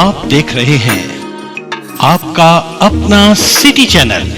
आप देख रहे हैं आपका अपना सिटी चैनल।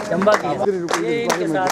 चंबा की ये इनके साथ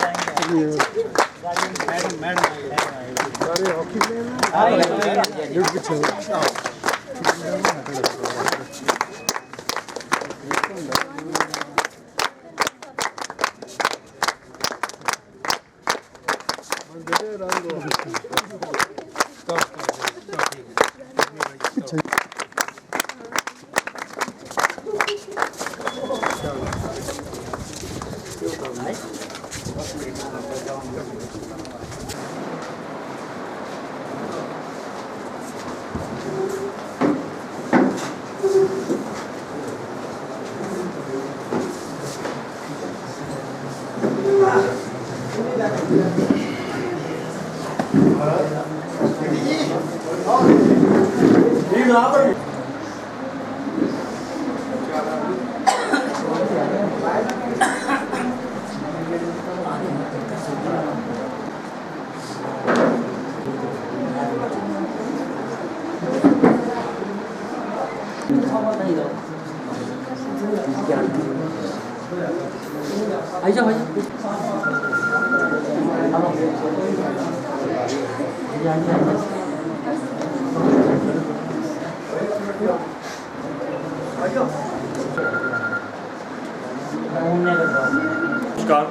नमस्कार।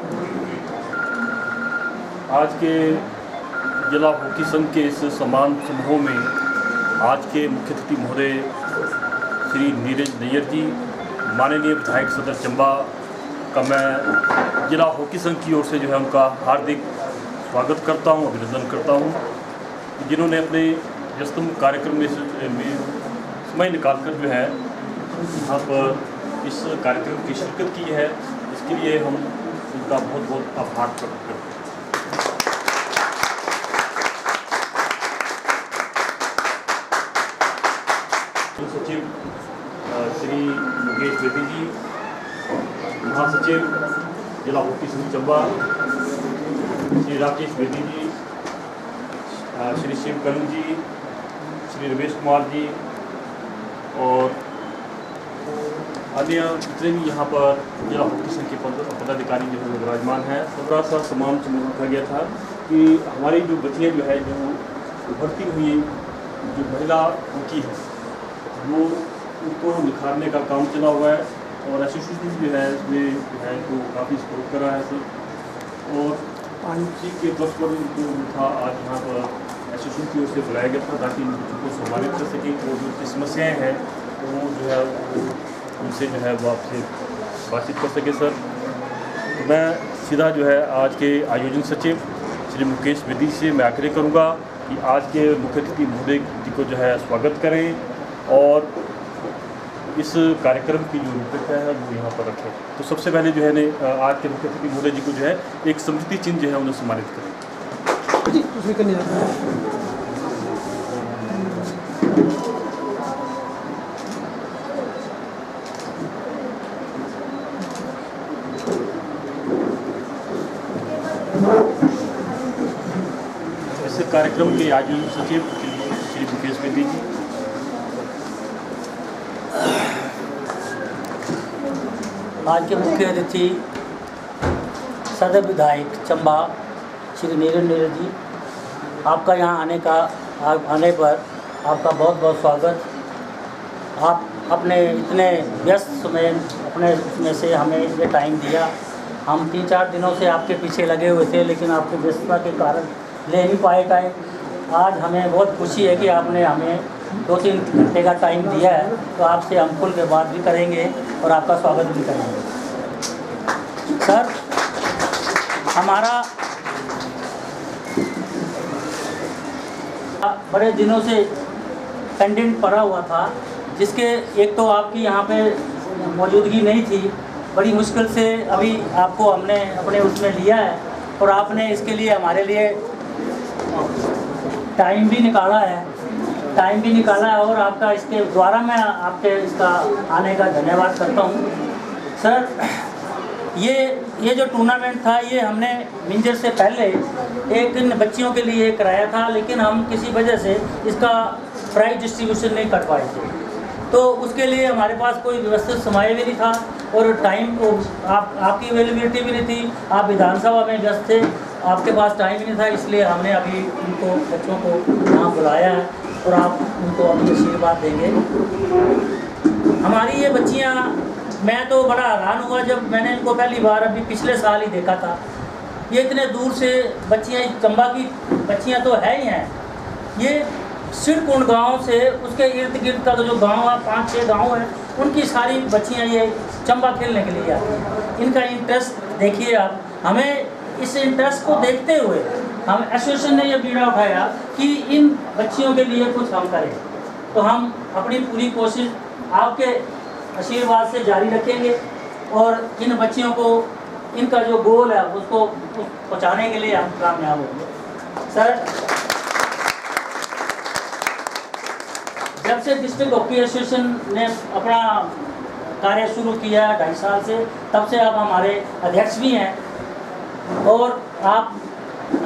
आज के जिला हॉकी संघ के इस सम्मान समारोह में आज के मुख्य अतिथि महोदय श्री नीरज नैयर जी, माननीय विधायक सदर चंबा का मैं जिला हॉकी संघ की ओर से जो है उनका हार्दिक स्वागत करता हूं, अभिनंदन करता हूं, जिन्होंने अपने व्यस्तम कार्यक्रम में समय निकालकर जो है यहाँ पर इस कार्यक्रम की शिरकत की है। इसके लिए हम उनका बहुत बहुत आभार प्रकट करते हैं। सचिव श्री मुकेश बेदी जी, महासचिव जिला हॉकी संघ चंबा श्री राकेश बेदी जी, श्री शिव करण जी, श्री रमेश कुमार जी और अन्य जितने भी यहाँ पर जिला हॉकी संघ के पदाधिकारी जो है विराजमान हैं, थोड़ा सा समाज से रखा गया था कि हमारी जो बच्चियाँ जो है जो उभरती हुई जो महिला हॉकी है वो उनको निखारने का काम चला हुआ है और एसोसिएशन जो है इसमें जो है तो काफ़ी सपोर्ट कर रहा है सर। और इसी के बस पर जो था आज यहाँ पर एसोसिएशन की ओर से बुलाया गया था ताकि इन बच्चों को सम्मानित कर सकें और जो उनकी समस्याएँ हैं तो वो जो है उनसे जो है वो आपसे बातचीत कर सके सर। तो मैं सीधा जो है आज के आयोजन सचिव श्री मुकेश विधि से मैं आग्रह करूँगा कि आज के मुख्य अतिथि महोदय जी को जो है स्वागत करें और इस कार्यक्रम की जो रूपरेखा है वो यहाँ पर रखें। तो सबसे पहले जो है ने आज के मुख्य अतिथि महोदय जी को जो है एक स्मृति चिन्ह जो है उन्हें सम्मानित करें। इस कार्यक्रम के आयोजन सचिव श्री मुकेश विधि जी। आज के मुख्य अतिथि सदर विधायक चंबा श्री नीरज जी, आपका यहाँ आने पर आपका बहुत बहुत स्वागत। आप अपने इतने व्यस्त समय अपने उसमें से हमें ये टाइम दिया। हम 3-4 दिनों से आपके पीछे लगे हुए थे लेकिन आपकी व्यस्तता के कारण ले नहीं पाए टाइम। आज हमें बहुत खुशी है कि आपने हमें 2-3 घंटे का टाइम दिया है, तो आपसे हम खुल के बात भी करेंगे और आपका स्वागत भी करेंगे। सर, हमारा बड़े दिनों से पेंडेंट पड़ा हुआ था, जिसके एक तो आपकी यहाँ पे मौजूदगी नहीं थी, बड़ी मुश्किल से अभी आपको हमने अपने उसमें लिया है और आपने इसके लिए हमारे लिए टाइम भी निकाला है और आपका इसके द्वारा मैं आपके इसका आने का धन्यवाद करता हूँ। सर, ये जो टूर्नामेंट था ये हमने मिंजर से पहले एक इन बच्चियों के लिए कराया था, लेकिन हम किसी वजह से इसका प्राइज डिस्ट्रीब्यूशन नहीं कर पाए थे, तो उसके लिए हमारे पास कोई व्यवस्थित समय भी नहीं था और टाइम को आपकी अवेलेबिलिटी भी नहीं थी। आप विधानसभा में व्यस्त थे, आपके पास टाइम ही नहीं था, इसलिए हमने अभी उनको बच्चों को यहाँ बुलाया है और आप उनको अभी आशीर्वाद देंगे। हमारी ये बच्चियाँ, मैं तो बड़ा हैरान हुआ जब मैंने इनको पहली बार अभी पिछले साल ही देखा था। ये इतने दूर से बच्चियाँ, चंबा की बच्चियाँ तो है ही हैं, ये सिरकुंड गांव से उसके इर्द गिर्द का जो गांव है, 5-6 गांव है, उनकी सारी बच्चियां ये चंबा खेलने के लिए आती हैं। इनका इंटरेस्ट देखिए आप। हमें इस इंटरेस्ट को देखते हुए हम एसोसिएशन ने ये बीड़ा उठाया कि इन बच्चियों के लिए कुछ हम करें, तो हम अपनी पूरी कोशिश आपके आशीर्वाद से जारी रखेंगे और इन बच्चियों को इनका जो गोल है उसको पहुँचाने के लिए हम कामयाब होंगे। सर, जब से डिस्ट्रिक्ट हॉकी एसोसिएशन ने अपना कार्य शुरू किया 2.5 साल से, तब से आप हमारे अध्यक्ष भी हैं और आप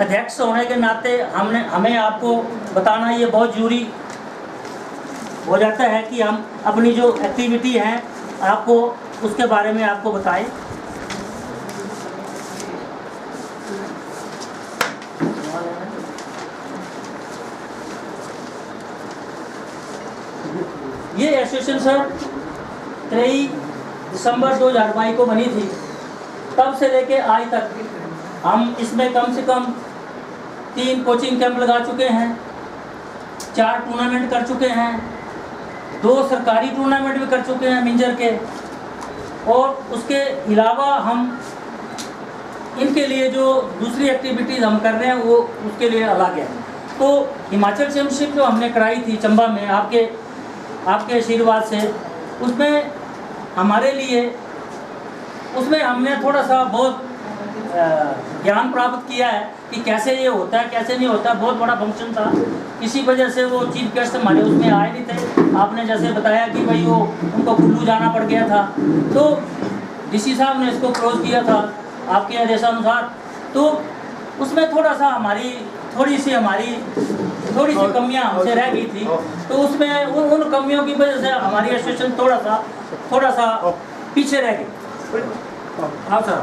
अध्यक्ष होने के नाते हमें आपको बताना ये बहुत जरूरी हो जाता है कि हम अपनी जो एक्टिविटी हैं आपको उसके बारे में आपको बताएं। ये एसोसिएशन सर 23 दिसंबर 2022 को बनी थी, तब से लेके आज तक हम इसमें कम से कम 3 कोचिंग कैंप लगा चुके हैं, 4 टूर्नामेंट कर चुके हैं, 2 सरकारी टूर्नामेंट भी कर चुके हैं मिंजर के, और उसके अलावा हम इनके लिए जो दूसरी एक्टिविटीज़ हम कर रहे हैं वो उसके लिए अलग है। तो हिमाचल चैंपियनशिप जो हमने कराई थी चंबा में आपके आशीर्वाद से, उसमें हमारे लिए उसमें हमने थोड़ा सा बहुत ज्ञान प्राप्त किया है कि कैसे ये होता है कैसे नहीं होता। बहुत बड़ा फंक्शन था, किसी वजह से वो चीफ गेस्ट हमारे उसमें आए नहीं थे। आपने जैसे बताया कि भाई वो उनको कुल्लू जाना पड़ गया था, तो डीसी साहब ने इसको क्लोज किया था आपके आदेशानुसार। तो उसमें थोड़ी सी कमियां हमसे रह गई थी, तो उसमें उन कमियों की वजह से हमारी एसोसिएशन थोड़ा सा थोड़ा सा पीछे रह गए। हाँ सर,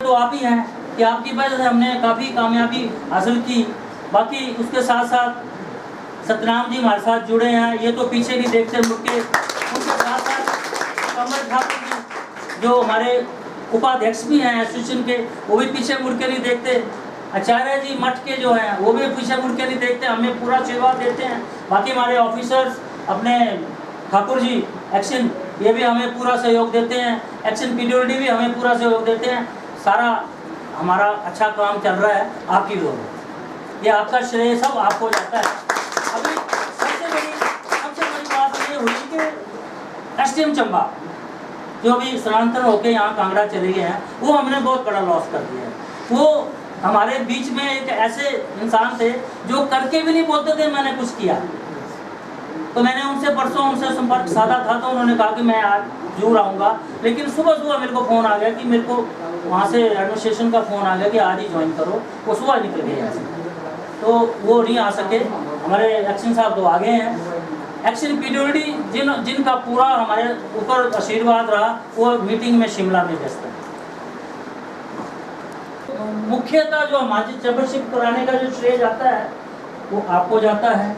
तो आप ही हैं कि आपकी वजह से हमने काफ़ी कामयाबी हासिल की। बाकी उसके साथ साथ सतनाम जी हमारे साथ जुड़े हैं, ये तो पीछे नहीं देखते मुड़ के। उनके साथ साथ कमल ठाकुर जी जो हमारे उपाध्यक्ष भी हैं एसोसिएशन के, वो भी पीछे मुड़ के नहीं देखते। आचार्य जी मठ के जो हैं वो भी पीछे मुड़ के नहीं देखते, हमें पूरा सेवा देते हैं। बाकी हमारे ऑफिसर्स अपने ठाकुर जी एक्शन, ये भी हमें पूरा सहयोग देते हैं। एक्शन पीडब्ल्यूडी भी हमें पूरा सहयोग देते हैं। सारा हमारा अच्छा काम चल रहा है आपकी वजह से, ये आपका श्रेय सब आपको जाता है। अभी सबसे बड़ी बात ये हुई कि एसडीएम चंबा जो भी स्थानांतरण होकर यहाँ कांगड़ा चले गए हैं, वो हमने बहुत बड़ा लॉस कर दिया है। वो हमारे बीच में एक ऐसे इंसान थे जो करके भी नहीं बोलते थे मैंने कुछ किया। तो मैंने उनसे परसों उनसे संपर्क साधा था, तो उन्होंने कहा कि मैं आज जरूर आऊँगा। लेकिन सुबह मेरे को फ़ोन आ गया कि मेरे को वहाँ से एडमिनिस्ट्रेशन का फ़ोन आ गया कि आज ही ज्वाइन करो। वो सुबह निकल गए यहाँ से, तो वो नहीं आ सके। हमारे एक्शन साहब तो आ गए हैं। एक्शन पीडब्ल्यूडी जिनका पूरा हमारे ऊपर आशीर्वाद रहा, वो मीटिंग में शिमला में व्यस्त है। मुख्यतः जो हमारी चैंपियनशिप कराने का जो श्रेय जाता है वो आपको जाता है,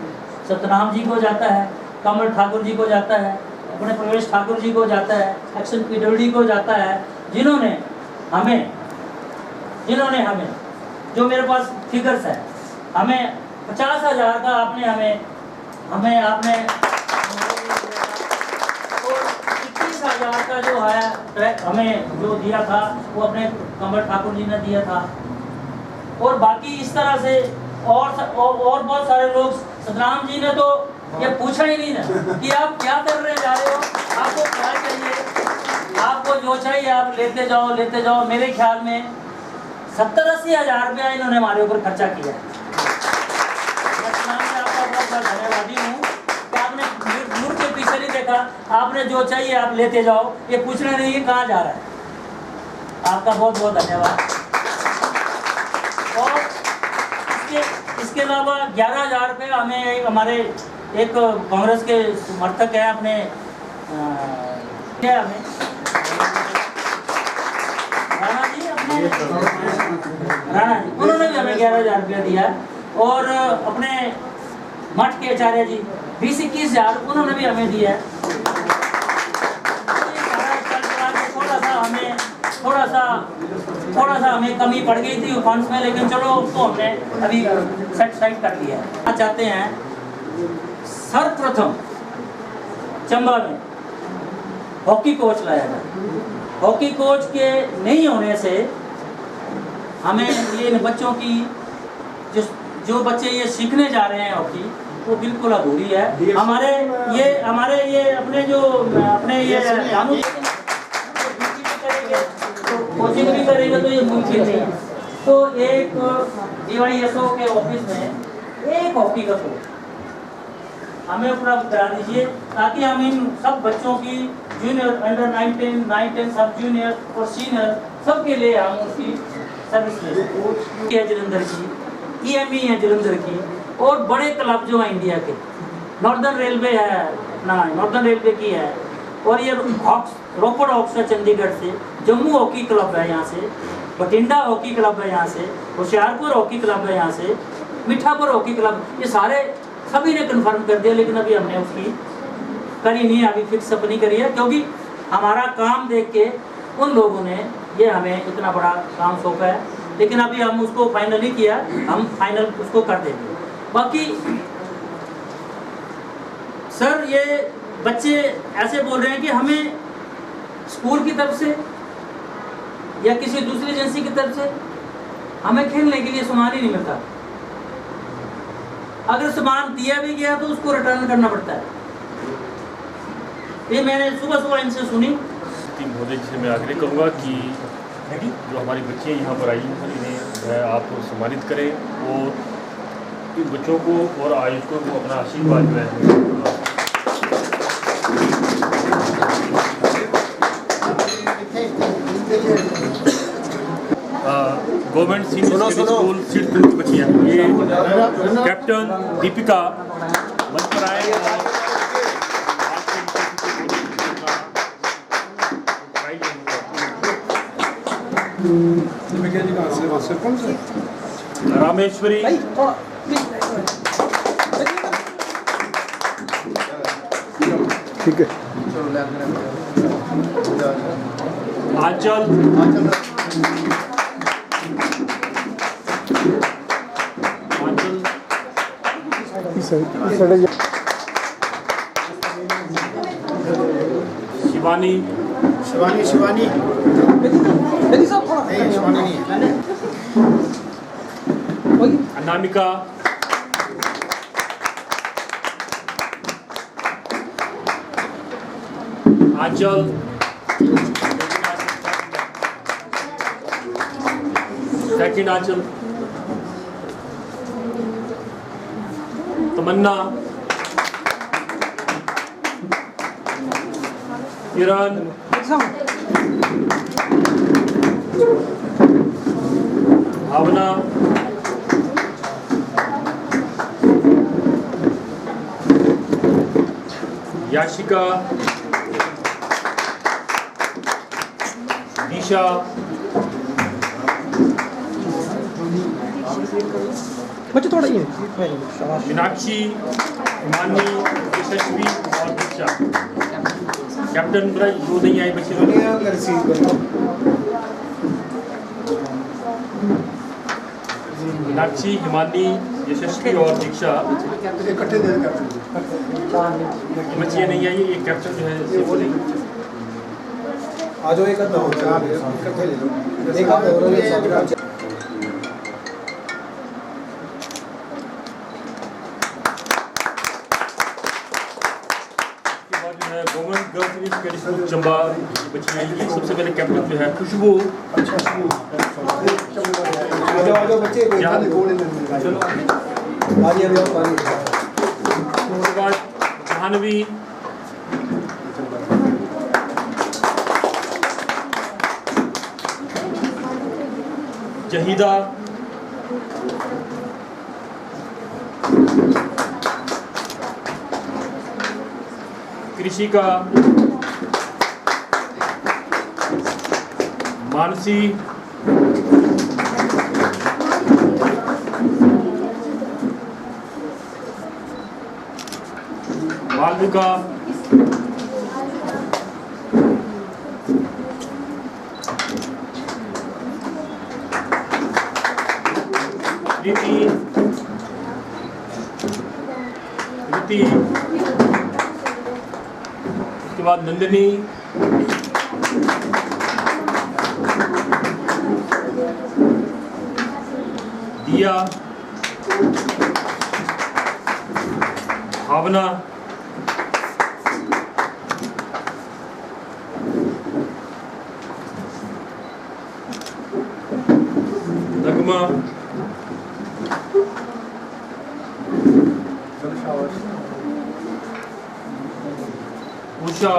सतनाम जी को जाता है, कमल ठाकुर जी को जाता है, अपने प्रवेश ठाकुर जी को जाता है, एक्शन पीडब्ल्यूडी को जाता है, जिन्होंने हमें जो मेरे पास फिगर्स है, हमें 50,000 का आपने आपने 21,000 का जो है हमें जो दिया था वो अपने कमल ठाकुर जी ने दिया था। और बाकी इस तरह से और बहुत सारे लोग, सतनाम जी ने तो ये पूछा ही नहीं ना कि आप क्या करने जा रहे हो, आपको क्या चाहिए, आपको जो चाहिए आप लेते जाओ। मेरे ख्याल में 70-80 हज़ार रुपया इन्होंने हमारे ऊपर खर्चा किया है। मैं सतनाम जी आपका बहुत धन्यवादी हूँ कि आपने मुड़ के पीछे नहीं देखा, आपने जो चाहिए आप लेते जाओ, ये पूछना नहीं है कहाँ जा रहा है। आपका बहुत बहुत धन्यवाद। और इसके अलावा 11,000 रुपये हमें हमारे एक कांग्रेस के समर्थक हैं अपने क्या हमें राणा जी उन्होंने भी हमें 11,000 रुपया दिया। और अपने मठ के आचार्य जी 20-21,000 उन्होंने भी हमें दिया है। थोड़ा सा हमें कमी पड़ गई थी फंड्स में, लेकिन चलो उसको हमने अभी सेट कर लिया है। चाहते हैं सर्वप्रथम चंबा में हॉकी कोच लाया था। हॉकी कोच के नहीं होने से हमें ये बच्चों की जो बच्चे ये सीखने जा रहे हैं हॉकी, वो बिल्कुल अधूरी है। हमारे ये अपने ये कोचिंग भी करेगा तो ये मुमकिन नहीं है। तो एक DYSO के ऑफिस में एक हॉकी का कोच हमें उपलब्ध करा दीजिए, ताकि हम इन सब बच्चों की जूनियर, अंडर 19, 9-10 सब जूनियर और सीनियर सबके लिए हम उसकी सर्विस ले सकें। है जलंधर की, EME है जलंधर की, और बड़े क्लब जो हैं इंडिया के, नॉर्दर्न रेलवे है अपना, नॉर्दर्न रेलवे की है, और ये रोपड़ हॉक्स है चंडीगढ़ से, जम्मू हॉकी क्लब है यहाँ से, बठिंडा हॉकी क्लब है यहाँ से, होशियारपुर हॉकी क्लब है यहाँ से, मीठापुर हॉकी क्लब, ये सारे सभी ने कन्फर्म कर दिया। लेकिन अभी हमने उसकी करी नहीं है, अभी फिक्स अप नहीं करी है, क्योंकि हमारा काम देख के उन लोगों ने ये हमें इतना बड़ा काम सौंपा है। लेकिन अभी हम उसको फाइनल नहीं किया, हम फाइनल उसको कर देंगे। बाकी सर ये बच्चे ऐसे बोल रहे हैं कि हमें स्कूल की तरफ से या किसी दूसरी एजेंसी की तरफ से हमें खेलने के लिए सामान ही नहीं मिलता। अगर सामान दिया भी गया तो उसको रिटर्न करना पड़ता है। ये मैंने सुबह इनसे सुनी। महोदय जी से मैं आग्रह करूँगा कि जो हमारी बच्चियाँ यहाँ पर आई हैं इन्हें आप सम्मानित करें, और इन बच्चों को और आयोजकों को अपना आशीर्वाद जो है गवर्नमेंट सीनियर स्कूल सिडकुल की बच्चियाँ, ये कैप्टन दीपिका मंच पर आए और रामेश्वरी, ठीक है। आंचल, शिवानी, शिवानी शिवानी नहीं, शिवानी नहीं है। अनामिका, आंचल, सेकंड आंचल, तमन्ना, किरण, भावना, याशिका, दिशा, बच्चे थोड़ा ये मीनाक्षी, हिमानी, यशस्वी और दीक्षा। कैप्टन ब्रा वो नहीं आए बच्चे लोग। मीनाक्षी, हिमानी, यशस्वी और दीक्षा इकट्ठे दे बच्चियाँ नहीं आई। ये कैप्टन जो है सिर्फ नहीं। आज एक आधा हो चार इकट्ठे ले लो। एक आधा और ले सब government girls English school Chamba की बच्चियाँ आएंगी। सबसे पहले कैप्टन जो है खुशबू, आ जाओ बच्चे चलो पानी अभी आओ पानी। उसके बाद जाह्नवी, जहीदा, कृषिका, मानसी, मालविका, प्रीति, उसके बाद नंदिनी, दिया, भावना, नगमा, उषा,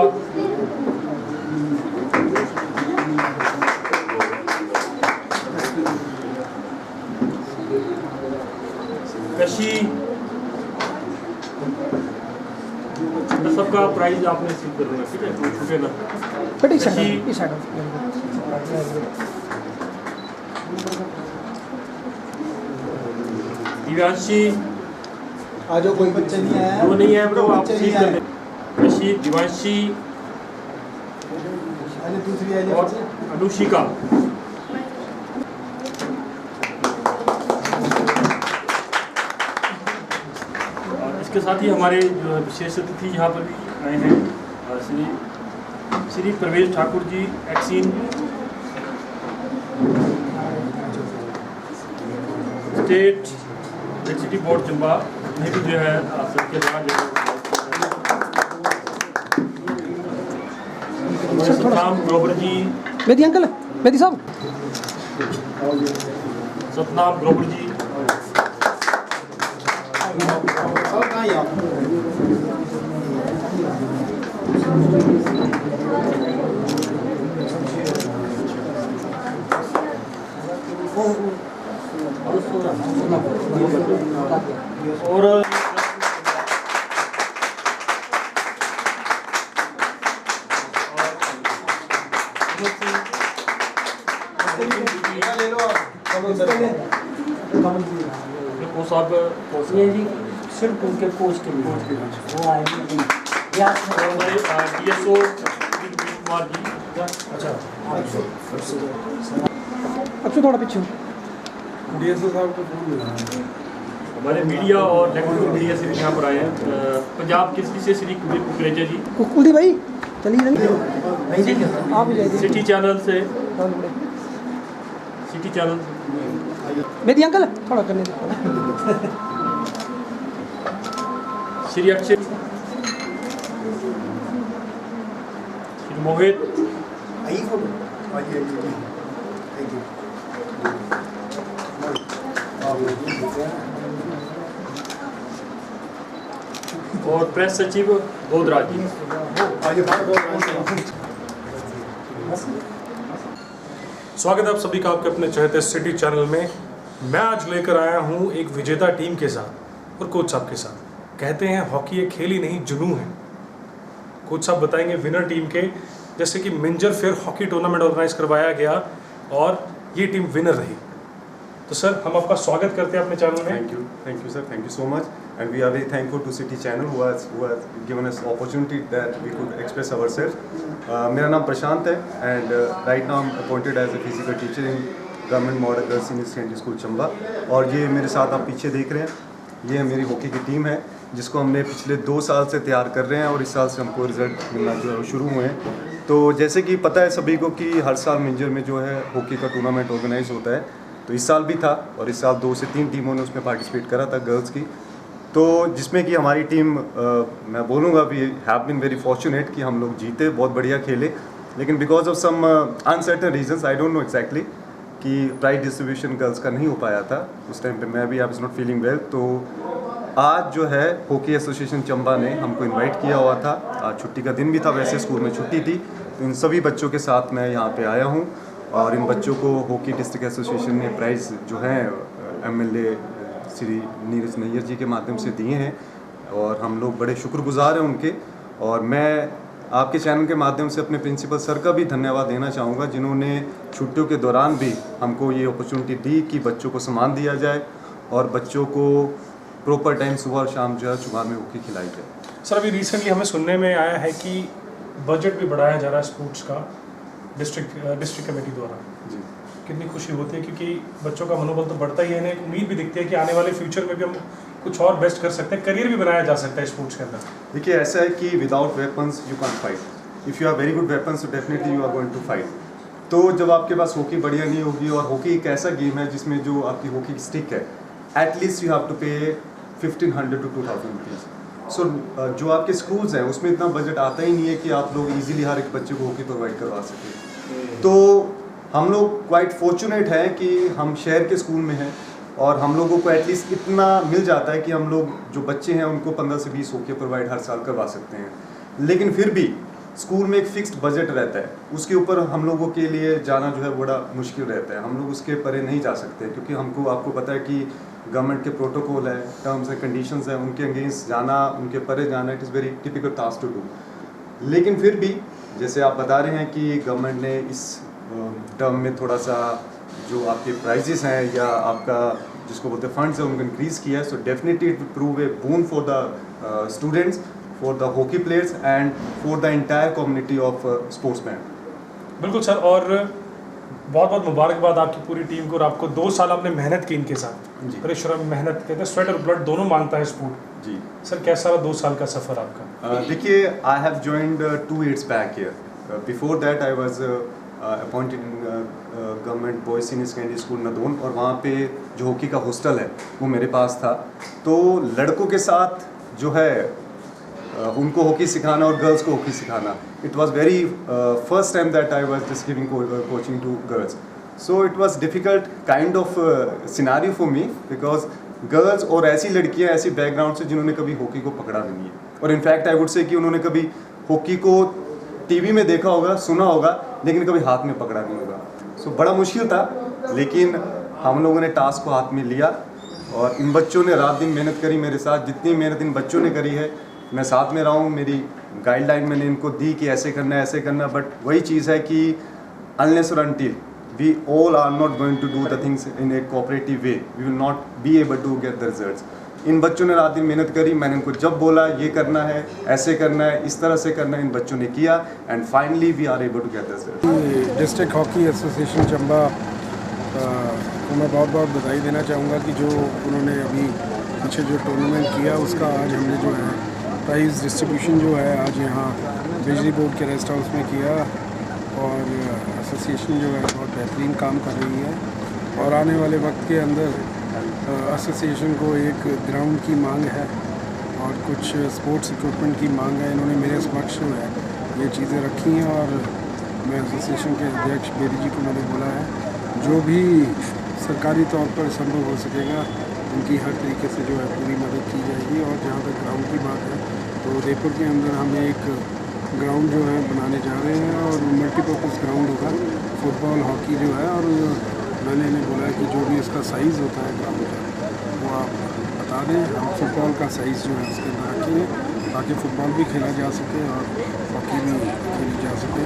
कशी। सबका प्राइज आपने रिसीव कर लेना, ठीक है, कोई छूटे ना। बेटा इस कशी, साइड, इस साइड दिव्यांशी, आ जाओ कोई बच्चे नहीं आया। वो नहीं है ब्रो, आप बच्चे रिसीव नहीं कर आए। लें। कशी, दिव्यांशी अरे दूसरी आ और जाओ। अनुशिका। और इसके साथ ही हमारे जो है विशेष अतिथि यहाँ पर भी आए हैं, श्री प्रवेश Thakur ji, एक्सीन state electricity board Chamba, इन्हें भी जो है सबके साथ सतनाम ग्रोवर जी, बेदी अंकल, बेदी साहब, सतनाम ग्रोवर जी, और कहाँ है आप? और साहब ये भी सिर्फ उनके कोच के लिए वो आएंगे व्यास में हमारे DSO कुमार जी। अक्षु थोड़ा पीछे हो। डीएसओ साहब को फोन मिला है। हमारे मीडिया और इलेक्ट्रॉनिक मीडिया से भी यहाँ पर आए हैं। पंजाब केसरी से श्री कुलदीप कुकरेजा जी, कुलदीप भाई चलिए जल्दी आप भी जाइए। सिटी चैनल से, सिटी चैनल मेरी अंकल थोड़ा करने दो। श्री अक्षय, श्री मोहित, आई फोटो आइए थैंक यू। और प्रेस सचिव बोधराज जी। स्वागत है आप सभी का आपके अपने चहेते सिटी चैनल में। मैं आज लेकर आया हूं एक विजेता टीम के साथ और कोच साहब के साथ। कहते हैं हॉकी एक खेल ही नहीं जुनून है। कोच साहब बताएंगे विनर टीम के, जैसे कि Minjar fair hockey tournament organise करवाया गया और ये टीम विनर रही। तो सर हम आपका स्वागत करते हैं अपने चैनल में। Thank you, sir. Thank you so much. And we are very thankful to City Channel who has given us opportunity that we could express ourselves. मेरा नाम प्रशांत है and right now I'm appointed as a physical teacher in Government Model Girls Senior Secondary School Chamba. और ये मेरे साथ आप पीछे देख रहे हैं, ये मेरी हॉकी की टीम है जिसको हमने पिछले 2 साल से तैयार कर रहे हैं और इस साल से हमको रिजल्ट मिलना जो है वो शुरू हुए हैं। तो जैसे कि पता है सभी को कि हर साल मिंजर में जो है हॉकी का टूर्नामेंट ऑर्गेनाइज होता है, तो इस साल भी था और इस साल 2 से 3 टीमों ने उसमें पार्टिसिपेट करा था गर्ल्स की। तो जिसमें कि हमारी टीम मैं बोलूँगा we have been very fortunate कि हम लोग जीते, बहुत बढ़िया खेले। लेकिन because of some uncertain reasons, I don't know exactly, कि प्राइज डिस्ट्रीब्यूशन गर्ल्स का नहीं हो पाया था उस टाइम पे, मैं भी I was not feeling well. तो आज जो है हॉकी एसोसिएशन चंबा ने हमको इनवाइट किया हुआ था। आज छुट्टी का दिन भी था, वैसे स्कूल में छुट्टी थी, तो इन सभी बच्चों के साथ मैं यहाँ पे आया हूँ और इन बच्चों को हॉकी डिस्ट्रिक्ट एसोसिएशन ने प्राइज़ जो है MLA श्री नीरज नैयर जी के माध्यम से दिए हैं और हम लोग बड़े शुक्रगुजार हैं उनके। और मैं आपके चैनल के माध्यम से अपने प्रिंसिपल सर का भी धन्यवाद देना चाहूँगा जिन्होंने छुट्टियों के दौरान भी हमको ये अपॉर्चुनिटी दी कि बच्चों को सामान दिया जाए और बच्चों को प्रॉपर टाइम सुबह और शाम जो है चुगार में हॉकी खिलाई जाए। सर अभी रिसेंटली हमें सुनने में आया है कि बजट भी बढ़ाया जा रहा है स्पोर्ट्स का डिस्ट्रिक्ट कमेटी द्वारा। जी, कितनी खुशी होती है क्योंकि बच्चों का मनोबल तो बढ़ता ही है, इन्हें उम्मीद भी दिखती है कि आने वाले फ्यूचर में भी हम कुछ और बेस्ट कर सकते हैं, करियर भी बनाया जा सकता है स्पोर्ट्स के अंदर। देखिए ऐसा है कि without weapons you can fight, if you are very good weapons तो definitely you are going to fight. तो जब आपके पास हॉकी बढ़िया नहीं होगी, और हॉकी एक ऐसा गेम है जिसमें जो आपकी हॉकी की स्टिक है एटलीस्ट यू हैव टू पे 1500 to 2000 रुपीज़। सो जो आपके स्कूल्स हैं उसमें इतना बजट आता ही नहीं है कि आप लोग इजीली हर एक बच्चे को हॉकी प्रोवाइड करवा सकें। तो हम लोग क्वाइट फॉर्चुनेट हैं कि हम शहर के स्कूल में हैं और हम लोगों को एटलीस्ट इतना मिल जाता है कि हम लोग जो बच्चे हैं उनको 15 से 20 हॉकी प्रोवाइड हर साल करवा सकते हैं। लेकिन फिर भी स्कूल में एक फिक्स्ड बजट रहता है, उसके ऊपर हम लोगों के लिए जाना जो है बड़ा मुश्किल रहता है। हम लोग उसके परे नहीं जा सकते क्योंकि आपको पता है कि गवर्नमेंट के प्रोटोकॉल है, टर्म्स एंड कंडीशंस हैं, उनके अगेंस्ट जाना, उनके परे जाना, it is very typical task to do. लेकिन फिर भी जैसे आप बता रहे हैं कि गवर्नमेंट ने इस टर्म में थोड़ा सा जो आपके प्राइजेस हैं या आपका जिसको बोलते हैं फंड्स है उनको इंक्रीज़ किया है, so definitely it will prove A boon for the students, for the hockey players and for the entire community of sportsman. बिल्कुल सर, और बहुत बहुत मुबारकबाद आपकी पूरी टीम को। और आपको 2 साल आपने मेहनत की इनके साथ, जी। परिश्रम, मेहनत कहते हैं, स्वेट और ब्लड दोनों मांगता है स्पोर्ट। जी सर कैसा रहा 2 साल का सफ़र आपका? देखिए I have joined 2 years back here. Before that I was appointed in government boys senior secondary school Nadaun, और वहाँ पे जो हॉकी का हॉस्टल है वो मेरे पास था। तो लड़कों के साथ जो है उनको हॉकी सिखाना और गर्ल्स को हॉकी सिखाना, it was very first time that I was just giving coaching to girls. So it was difficult kind of scenario for me because girls और ऐसी लड़कियां ऐसी बैकग्राउंड से जिन्होंने कभी हॉकी को पकड़ा भी नहीं है, और इनफैक्ट आई वुड से कि उन्होंने कभी हॉकी को टीवी में देखा होगा, सुना होगा, लेकिन कभी हाथ में पकड़ा नहीं होगा। सो बड़ा मुश्किल था, लेकिन हम लोगों ने टास्क को हाथ में लिया और इन बच्चों ने रात दिन मेहनत करी मेरे साथ। जितनी मेहनत इन बच्चों ने करी है मैं साथ में रहा हूँ, मेरी गाइडलाइन मैंने इनको दी कि ऐसे करना है ऐसे करना, बट वही चीज़ है कि अनलेस और until we all are not going to do the things in a cooperative way. We will not be able to get the results. इन बच्चों ने रात दिन मेहनत करी, मैंने उनको जब बोला ये करना है, ऐसे करना है, इस तरह से करना है, इन बच्चों ने किया and finally we are able to get the result. District hockey association Chamba को मैं बहुत बहुत बधाई देना चाहूँगा कि जो उन्होंने अभी पीछे जो टूर्नामेंट किया उसका आज हमने जो है प्राइज़ डिस्ट्रीब्यूशन जो है आज यहाँ बिजली बोर्ड के रेस्ट हाउस में किया और एसोसिएशन जो है बहुत बेहतरीन काम कर रही है और आने वाले वक्त के अंदर एसोसिएशन को एक ग्राउंड की मांग है और कुछ स्पोर्ट्स इक्विपमेंट की मांग है। इन्होंने मेरे समक्ष जो है ये चीज़ें रखी हैं और मैं एसोसिएशन के अध्यक्ष बेदी जी को मैंने बोला है जो भी सरकारी तौर पर संभव हो सकेगा उनकी हर तरीके से जो है पूरी मदद की जाएगी। और जहाँ तक ग्राउंड की बात है तो उदयपुर के अंदर हम एक ग्राउंड जो है बनाने जा रहे हैं और मल्टीपर्पज़ ग्राउंड होगा, फुटबॉल हॉकी जो है। और मैंने इन्हें बोला है कि जो भी इसका साइज़ होता है ग्राउंड का वो आप बता दें, हम फुटबॉल का साइज़ जो है उसके अंदर रखेंगे ताकि फ़ुटबॉल भी खेला जा सके और हॉकी भी खेली जा सके।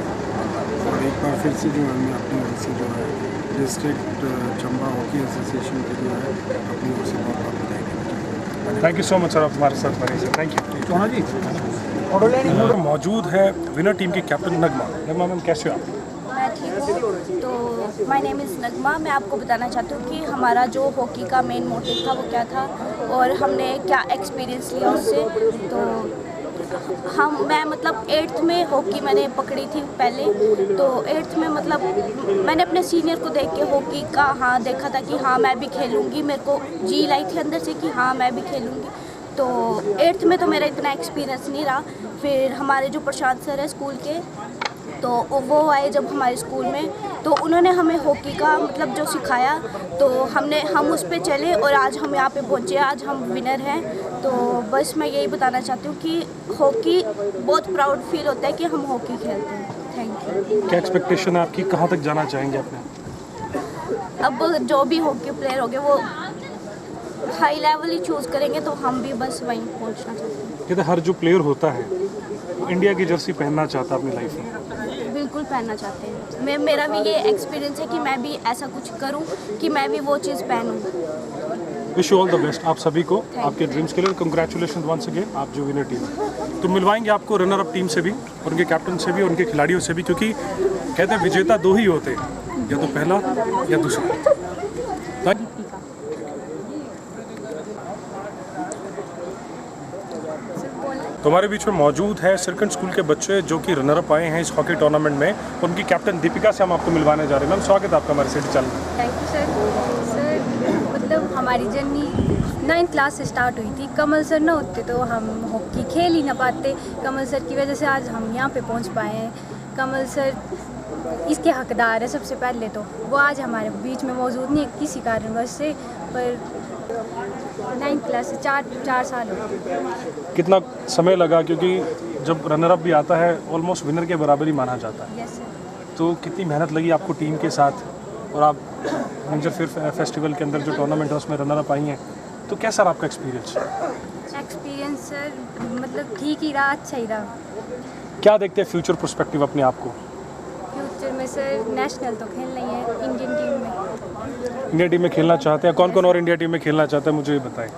और एक बार फिर से जो है मैं अपनी ओर से जो है डिस्ट्रिक्ट चंबा हॉकी एसोसिएशन के जो है अपनी ओर से बहुत बहुत बधाई देना चाहूँगा। Thank you so much sir, आप हमारे साथ बने sir. Thank you. Chauhan ji मौजूद है विनर टीम की कैप्टन नगमा। नगमा मैम कैसे हो आप? मैं ठीक हूँ। तो माय नेम इज़ नगमा। मैं आपको बताना चाहती हूँ कि हमारा जो हॉकी का मेन मोटिव था वो क्या था और हमने क्या एक्सपीरियंस लिया उससे। तो मैं मतलब 8th में हॉकी मैंने पकड़ी थी पहले। तो 8th में मतलब मैंने अपने सीनियर को देख के हॉकी का देखा था कि मैं भी खेलूँगी। मेरे को जी लाई थी अंदर से कि मैं भी खेलूँगी। तो 8th में तो मेरा इतना एक्सपीरियंस नहीं रहा। फिर हमारे जो प्रशांत सर है स्कूल के तो वो आए जब हमारे स्कूल में तो उन्होंने हमें हॉकी का मतलब जो सिखाया तो हम उस पर चले और आज हम यहाँ पे पहुँचे, आज हम विनर हैं। तो बस मैं यही बताना चाहती हूँ कि हॉकी बहुत प्राउड फील होता है कि हम हॉकी खेलते हैं। Thank you. क्या एक्सपेक्टेशन है आपकी, कहाँ तक जाना चाहेंगे अपने? अब जो भी हॉकी प्लेयर होंगे वो हाई लेवल ही चूज़ करेंगे तो हम भी बस वहीं पहुँचना चाहते हैं। कहते हर जो प्लेयर होता है वो इंडिया की जर्सी पहनना चाहता है अपनी लाइफ में। बिल्कुल पहनना चाहते हैं। मेरा भी ये एक्सपीरियंस है कि मैं भी ऐसा कुछ करूं कि मैं भी वो चीज़ पहनूं। Wish you all the best आप सभी को आपके ड्रीम्स के लिए। कंग्रेचुलेशन वंस अगेन, आप जो विनर टीम है। तो मिलवाएंगे आपको रनर अप टीम से भी और उनके कैप्टन से भी और उनके खिलाड़ियों से भी, क्योंकि कहते हैं विजेता दो ही होते हैं, या तो पहला या दूसरा। तो हमारे बीच में मौजूद है सिरकंड स्कूल के बच्चे जो कि रनर अप आए हैं इस हॉकी टूर्नामेंट में। उनकी कैप्टन दीपिका से हम आपको मिलवाने जा रहे हैं। मैम स्वागत है आपका हमारे सिटी चैनल में। Thank you sir. मतलब हमारी जर्नी 9th क्लास से स्टार्ट हुई थी। कमल सर ना होते तो हम हॉकी खेल ही ना पाते। कमल सर की वजह से आज हम यहाँ पे पहुँच पाए हैं। कमल सर इसके हकदार है सबसे पहले तो। वो आज हमारे बीच में मौजूद नहीं है किसी कारणवश से, पर 9th क्लास से 4 साल हो गए। कितना समय लगा, क्योंकि जब रनर अप भी आता है ऑलमोस्ट विनर के बराबर ही माना जाता है। Yes sir. तो कितनी मेहनत लगी आपको टीम के साथ, और आप मुझे फिर फेस्टिवल के अंदर जो टूर्नामेंट है उसमें रनर अप आई हैं, तो कैसा रहा आपका एक्सपीरियंस? एक्सपीरियंस सर मतलब ठीक ही रहा, अच्छा ही रहा। क्या देखते हैं फ्यूचर पर्सपेक्टिव अपने आप को? फ्यूचर में सर नेशनल तो खेलना ही है, इंडियन टीम में। इंडिया टीम में खेलना चाहते हैं? कौन कौन और इंडिया टीम में खेलना चाहता है मुझे ये बताएं।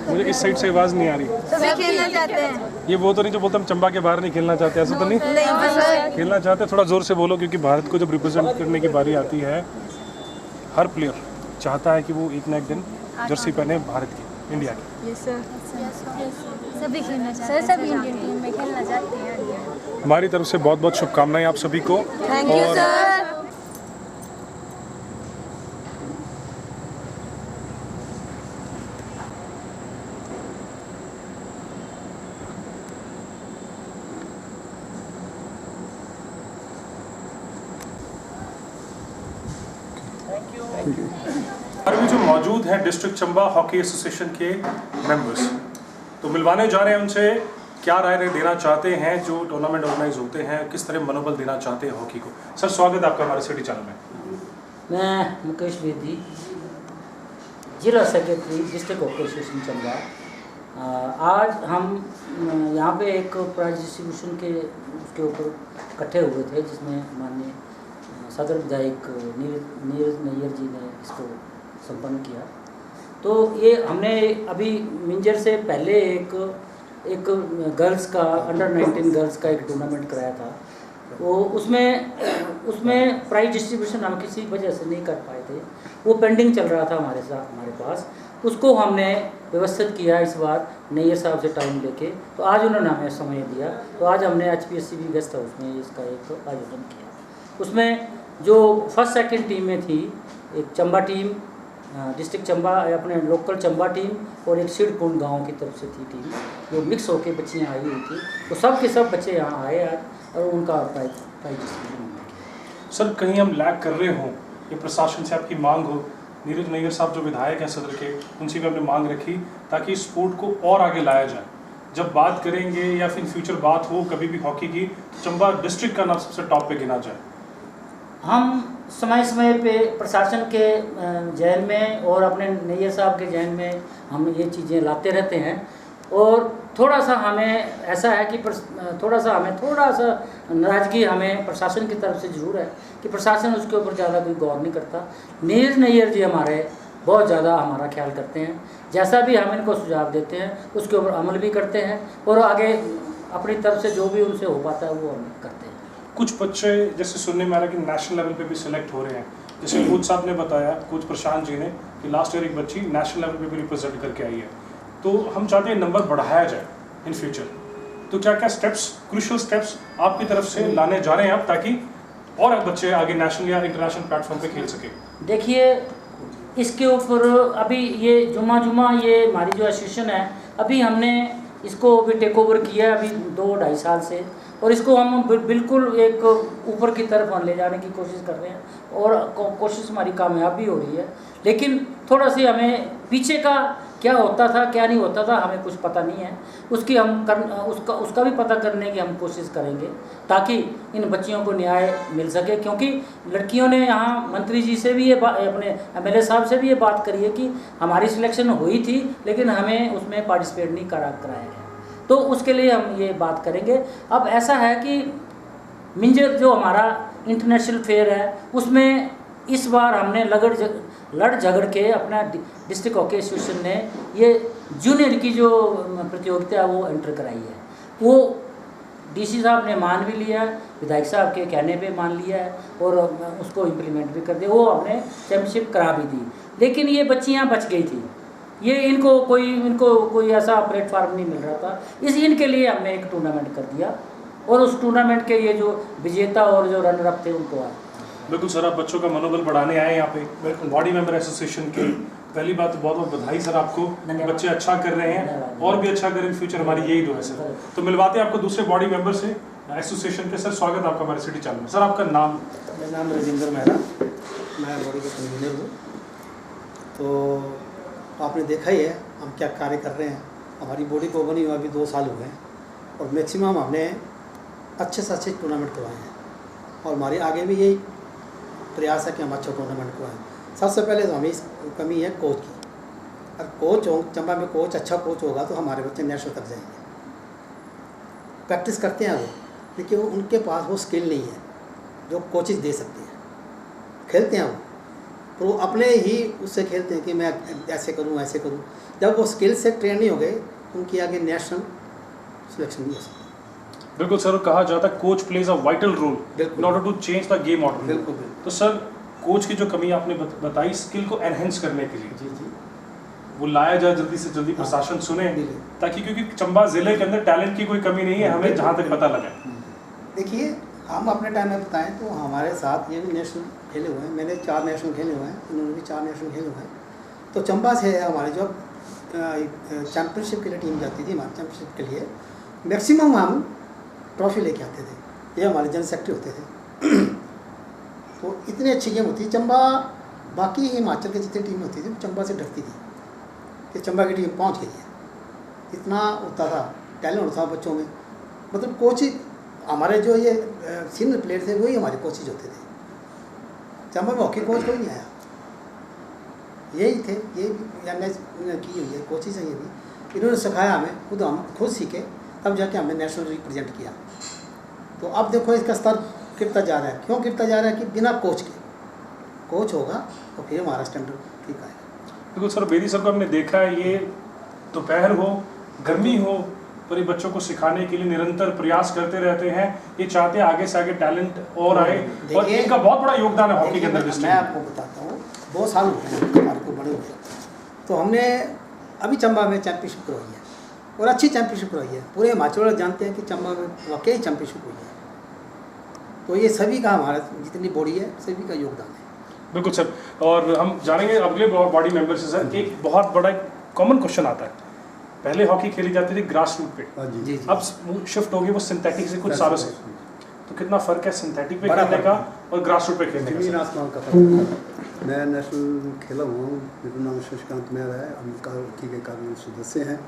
मुझे इस साइड से आवाज़ नहीं आ रही। सभी खेलना चाहते हैं। ये वो तो नहीं जो बोलते हम चंबा के बाहर नहीं खेलना चाहते, ऐसा तो नहीं? खेलना चाहते हैं। थोड़ा ज़ोर से बोलो, क्योंकि भारत को जब रिप्रेजेंट करने की बारी आती है हर प्लेयर चाहता है कि वो एक ना एक दिन जर्सी पहने भारत की, इंडिया की। Yes sir. सभी खेलना चाहते हैं सर, सभी इंडियन टीम में खेलना चाहते हैं। हमारी तरफ से बहुत बहुत शुभकामनाएं आप सभी को। Thank you sir. हमारे बीच में मौजूद हैं डिस्ट्रिक्ट चंबा हॉकी एसोसिएशन के मेंबर्स। तो मिलवाने जा रहे हैं उनसे, क्या राय देना चाहते हैं जो टूर्नामेंट ऑर्गेनाइज होते हैं, किस तरह मनोबल देना चाहते हैं हॉकी को। सर स्वागत है आपका हमारे सिटी चैनल में। मैं मुकेश बेदी, जिला secretary district hockey association Chamba. आज हम यहाँ पे एक प्राइज डिस्ट्रीब्यूशन के उसके ऊपर इकट्ठे हुए थे, जिसमें माननीय सदर विधायक नीरज नैयर जी ने इसको संपन्न किया। तो ये हमने अभी मिंजर से पहले एक गर्ल्स का अंडर 19 गर्ल्स का एक टूर्नामेंट कराया था। वो उसमें प्राइज डिस्ट्रीब्यूशन हम किसी वजह से नहीं कर पाए थे, वो पेंडिंग चल रहा था हमारे पास। उसको हमने व्यवस्थित किया इस बार नैयर साहब से टाइम लेके। तो आज उन्होंने हमें समय दिया, तो आज हमने HPSCB गेस्ट हाउस में इसका एक आयोजन किया। उसमें जो फर्स्ट सेकंड टीम में थी, एक चंबा टीम, डिस्ट्रिक्ट चंबा, अपने लोकल चंबा टीम, और एक सिड़कुंड गांव की तरफ से थी टीम, जो मिक्स होकर बच्चियाँ आई हुई थी। तो सब के सब बच्चे यहाँ आए आज और उनका प्राइज डिस्ट्रीब्यूशन किया। सर, कहीं हम लैग कर रहे हों, ये प्रशासन से आपकी मांग हो, नीरज नैयर साहब जो विधायक हैं सदर के, उनसे भी हमने मांग रखी ताकि स्पोर्ट को और आगे लाया जाए। जब बात करेंगे या फिर फ्यूचर बात हो कभी भी हॉकी की, तो चंबा डिस्ट्रिक्ट का नाम सबसे टॉप पे गिना जाए। हम समय समय पे प्रशासन के जहन में और अपने नैयर साहब के जहन में हम ये चीज़ें लाते रहते हैं। और थोड़ा सा हमें ऐसा है कि थोड़ा सा नाराज़गी हमें प्रशासन की तरफ से ज़रूर है कि प्रशासन उसके ऊपर ज़्यादा कोई गौर नहीं करता। नीरज नैयर जी हमारे बहुत ज़्यादा हमारा ख्याल करते हैं, जैसा भी हम इनको सुझाव देते हैं उसके ऊपर अमल भी करते हैं, और आगे अपनी तरफ से जो भी उनसे हो पाता है वो हम करते हैं। कुछ बच्चे जैसे सुनने में आ रहा है कि नेशनल लेवल पे भी सिलेक्ट हो रहे हैं, जैसे कोच साहब ने बताया, कोच प्रशांत जी ने, कि लास्ट ईयर एक बच्ची नेशनल लेवल पे भी रिप्रेजेंट करके आई है। तो हम चाहते हैं नंबर बढ़ाया जाए इन फ्यूचर। तो क्या क्या स्टेप्स, क्रूशियल स्टेप्स आपकी तरफ से लाने जा रहे हैं आप, ताकि और बच्चे आगे नेशनल या इंटरनेशनल प्लेटफॉर्म पे खेल सके? देखिए, इसके ऊपर अभी ये जुमा ये हमारी जो एसोसिएशन है, अभी हमने इसको भी टेक ओवर किया है अभी 2-2.5 साल से, और इसको हम बिल्कुल एक ऊपर की तरफ ले जाने की कोशिश कर रहे हैं, और कोशिश हमारी कामयाब भी हो रही है। लेकिन थोड़ा सी हमें पीछे का क्या होता था क्या नहीं होता था हमें कुछ पता नहीं है, उसका भी पता करने की हम कोशिश करेंगे ताकि इन बच्चियों को न्याय मिल सके। क्योंकि लड़कियों ने यहाँ मंत्री जी से भी ये अपने MLA साहब से भी ये बात करी है कि हमारी सिलेक्शन हुई थी लेकिन हमें उसमें पार्टिसिपेट नहीं कराया गया, तो उसके लिए हम ये बात करेंगे। अब ऐसा है कि मिंजर जो हमारा इंटरनेशनल फेयर है उसमें इस बार हमने लड़ झगड़ के अपना डिस्ट्रिक्ट हॉकी एसोसिएशन ने ये जूनियर की जो प्रतियोगिता है वो एंटर कराई है। वो DC साहब ने मान भी लिया, विधायक साहब के कहने पे मान लिया है और उसको इम्प्लीमेंट भी कर दिया, वो हमने चैम्पियनशिप करा भी दी। लेकिन ये बच्चियाँ बच गई थी, ये इनको कोई ऐसा प्लेटफार्म नहीं मिल रहा था, इनके लिए हमने एक टूर्नामेंट कर दिया और उस टूर्नामेंट के ये जो विजेता और जो रनर अप थे उनको आए। बिल्कुल सर, आप बच्चों का मनोबल बढ़ाने आए यहाँ पे बॉडी मेंबर एसोसिएशन के। पहली बात तो बहुत बहुत बधाई सर आपको, बच्चे अच्छा कर रहे हैं और भी अच्छा करें फ्यूचर, हमारी यही दुआ है सर। तो मिलवाते हैं आपको दूसरे बॉडी मेंबर से एसोसिएशन के। सर स्वागत है आपका हमारे सिटी चैनल में। सर आपका नाम? मेरा नाम राजेंद्र मेहरा, मैं बॉडी का कन्वीनर हूँ। तो आपने देखा ही है हम क्या कार्य कर रहे हैं। हमारी बॉडी को बनी हुआ अभी 2 साल हो गए और मैक्सिमम हमने अच्छे से अच्छे टूर्नामेंट करवाए हैं और हमारी आगे भी यही प्रयास है कि हम अच्छा टूर्नामेंट करवाएं। सबसे पहले तो हमें कमी है कोच की। अगर कोच हो चंबा में कोच अच्छा कोच होगा तो हमारे बच्चे नेशनल तक जाएंगे। प्रैक्टिस करते हैं वो, लेकिन उनके पास वो स्किल नहीं है जो कोचेज दे सकते हैं। खेलते हैं वो, पर वो अपने ही उससे खेलते हैं कि मैं ऐसे करूं ऐसे करूं। जब वो स्किल से ट्रेन नहीं हो गए उनकी आगे नेशनल सिलेक्शन नहीं हो सकती। बिल्कुल सर, कहा जाता है coach plays a vital role in order to change the game order. बिल्कुल। तो सर कोच की जो कमी आपने बताई स्किल को एनहेंस करने के लिए, जी वो लाया जाए जल्दी से जल्दी, प्रशासन सुने, ताकि क्योंकि चंबा जिले के अंदर टैलेंट की कोई कमी नहीं है, हमें जहाँ तक पता लगा। देखिए, हम अपने टाइम में बताएं तो हमारे साथ ये भी नेशनल खेले हुए हैं। मैंने 4 नेशनल खेले हुए हैं, उन्होंने भी 4 नेशनल खेले हुए हैं। तो चंबा से हमारे जो चैम्पियनशिप के लिए टीम जाती थी, हमारे चैम्पियनशिप के लिए मैक्सिमम हम ट्रॉफी लेके आते थे। ये हमारे जनरल सेक्रेटरी होते थे। तो इतनी अच्छी गेम होती। चंबा बाकी हिमाचल की जितनी टीम होती थी चंबा से डरती थी कि चंबा की टीम पहुंच गई है। इतना होता था, टैलेंट था बच्चों में। मतलब कोच हमारे जो ये सीनियर प्लेयर थे वही हमारे कोचेज होते थे। चंबा में हॉकी कोच कोई नहीं आया, यही थे। ये भी एमएस की हुई है, कोचेज हैं ये भी। इन्होंने सिखाया हमें, हम खुद सीखे, तब जाके हमने नेशनल रिप्रेजेंट किया। तो अब देखो इसका स्तर गिरता जा रहा है। क्यों गिरता जा रहा है कि बिना कोच के, कोच होगा तो फिर हमारा स्टैंडर्ड ठीक आएगा। बिल्कुल सर, बेदी सर को हमने देखा है, ये दोपहर हो गर्मी हो पर ये बच्चों को सिखाने के लिए निरंतर प्रयास करते रहते हैं। ये चाहते हैं आगे से आगे टैलेंट और आए, और इनका बहुत बड़ा योगदान है हॉकी के अंदर। मैं आपको बताता हूँ, 2 साल हो गए हमारे को बड़े हुए, तो हमने अभी चंबा में चैंपियनशिप करवाई है और अच्छी चैंपियनशिप करवाई है। पूरे हिमाचल वाले जानते हैं कि चंबा में वाकई चैंपियनशिप हुई है। तो ये सभी का, हमारा जितनी बॉडी है सभी का योगदान है। बिल्कुल सर, और हम जानेंगे अगले बॉडी मेंबर से। सर, एक बहुत बड़ा कॉमन क्वेश्चन आता है, पहले हॉकी खेली जाती थी ग्रास रूट पे, जी। अब शिफ्ट हो गई वो सिंथेटिक से कुछ सालों से, तो कितना फर्क है सिंथेटिक पे खेलने का और ग्रास रूट पे खेलने का? जमीन आसमान का फर्क है। मैं नेशनल खेला हुआ हूँ, मेरा नाम शशिकांत मेहरा है, हम हॉकी के कार्य सदस्य हैं,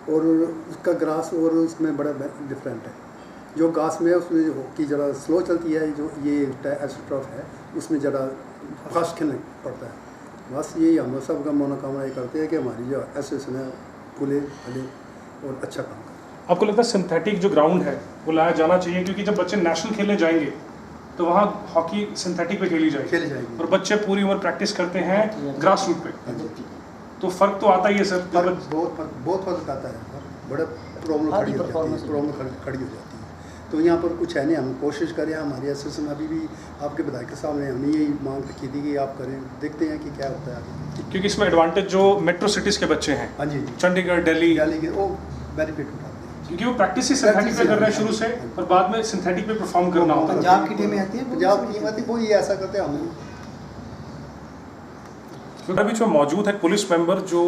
और उसका ग्रास और उसमें बड़ा डिफरेंट है। जो घास में है उसमें हॉकी ज़रा स्लो चलती है, जो ये एस्ट्रोटर्फ है उसमें ज़रा फास्ट खेलना पड़ता है। बस यही हम सब का मनोकामना ये करते हैं कि हमारी जो एसोसिएशन है खुले फले और अच्छा काम करे। आपको लगता है सिंथेटिक जो ग्राउंड है वो लाया जाना चाहिए? क्योंकि जब बच्चे नेशनल खेलने जाएंगे तो वहाँ हॉकी सिंथेटिक पे खेली जाएगी और बच्चे पूरी उम्र प्रैक्टिस करते हैं ग्रास रूट पे, तो फर्क तो आता ही है सर। बहुत फर्क आता है, बड़ा प्रॉब्लम खड़ी हो जाती है। तो यहाँ पर कुछ है नहीं, हम कोशिश करें, हमारी एसोसिएशन अभी भी आपके विधायक के सामने हमने यही मांग रखी थी कि आप करें, देखते हैं कि क्या होता है आगे। क्योंकि इसमें एडवांटेज जो मेट्रो सिटीज़ के बच्चे हैं, हाँ जी, चंडीगढ़, दिल्ली के वो बेनिफिट उठाते हैं, क्योंकि वो प्रैक्टिस ही सिंथेटिक पे कर रहे हैं शुरू से, और बाद में सिंथेटिक पे परफॉर्म करना होता है। पंजाब की टीमें आती हैं, पंजाब की टीम आती है, वो ये ऐसा करते हैं। हम अभी जो मौजूद है पुलिस मेंबर, जो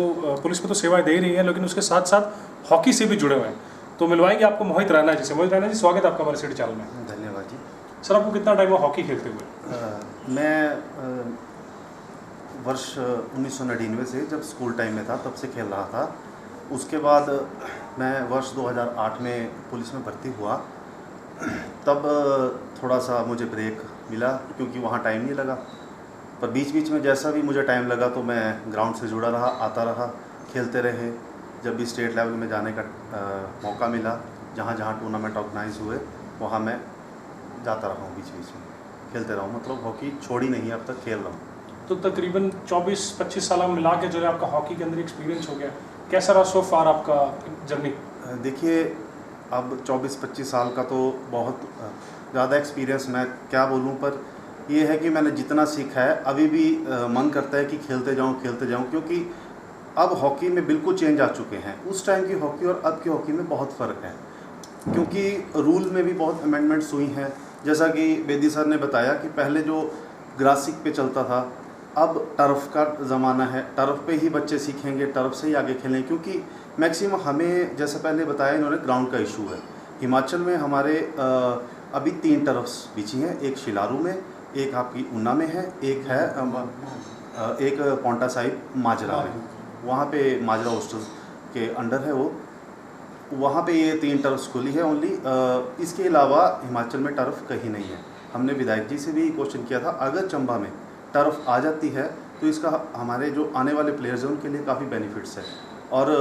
पुलिस में तो सेवाएं दे रही है लेकिन उसके साथ साथ हॉकी से भी जुड़े हुए हैं, तो मिलवाएंगे आपको मोहित राणा जी से। मोहित राणा जी, स्वागत है आपका हमारे सिटी चैनल में। धन्यवाद जी। सर, आपको कितना टाइम हुआ हॉकी खेलते हुए? मैं वर्ष 1999 से, जब स्कूल टाइम में था तब से खेल रहा था। उसके बाद मैं वर्ष 2008 में पुलिस में भर्ती हुआ, तब थोड़ा सा मुझे ब्रेक मिला क्योंकि वहाँ टाइम नहीं लगा, पर बीच बीच में जैसा भी मुझे टाइम लगा तो मैं ग्राउंड से जुड़ा रहा, आता रहा, खेलते रहे। जब भी स्टेट लेवल में जाने का मौका मिला, जहाँ जहाँ टूर्नामेंट ऑर्गेनाइज हुए वहाँ मैं जाता रहा हूँ, बीच बीच में खेलते रहा हूँ। मतलब हॉकी छोड़ी नहीं, अब तक खेल रहा हूँ। तो तकरीबन 24-25 साल मिला के जो है आपका हॉकी के अंदर एक्सपीरियंस हो गया, कैसा रहा सो फार आपका जर्नी? देखिए, अब 24-25 साल का तो बहुत ज़्यादा एक्सपीरियंस मैं क्या बोलूँ, पर ये है कि मैंने जितना सीखा है अभी भी मन करता है कि खेलते जाऊँ, क्योंकि अब हॉकी में बिल्कुल चेंज आ चुके हैं। उस टाइम की हॉकी और अब की हॉकी में बहुत फ़र्क है, क्योंकि रूल में भी बहुत अमेंडमेंट्स हुई हैं। जैसा कि बेदी सर ने बताया कि पहले जो ग्रासिक पे चलता था, अब टर्फ का ज़माना है, टर्फ पे ही बच्चे सीखेंगे, टर्फ से ही आगे खेलें, क्योंकि मैक्सिमम हमें, जैसा पहले बताया इन्होंने, ग्राउंड का इशू है। हिमाचल में हमारे अभी 3 टर्फ्स बिछी हैं, एक शिलारू में, एक आपकी ऊना में है, एक है एक पौंटा साहिब माजरा में, वहाँ पे माजरा हॉस्टल के अंडर है वो, वहाँ पे ये 3 टर्फ्स खुली है ओनली। इसके अलावा हिमाचल में टर्फ कहीं नहीं है। हमने विधायक जी से भी क्वेश्चन किया था, अगर चंबा में टर्फ आ जाती है तो इसका हमारे जो आने वाले प्लेयर्स हैं उनके लिए काफ़ी बेनिफिट्स है। और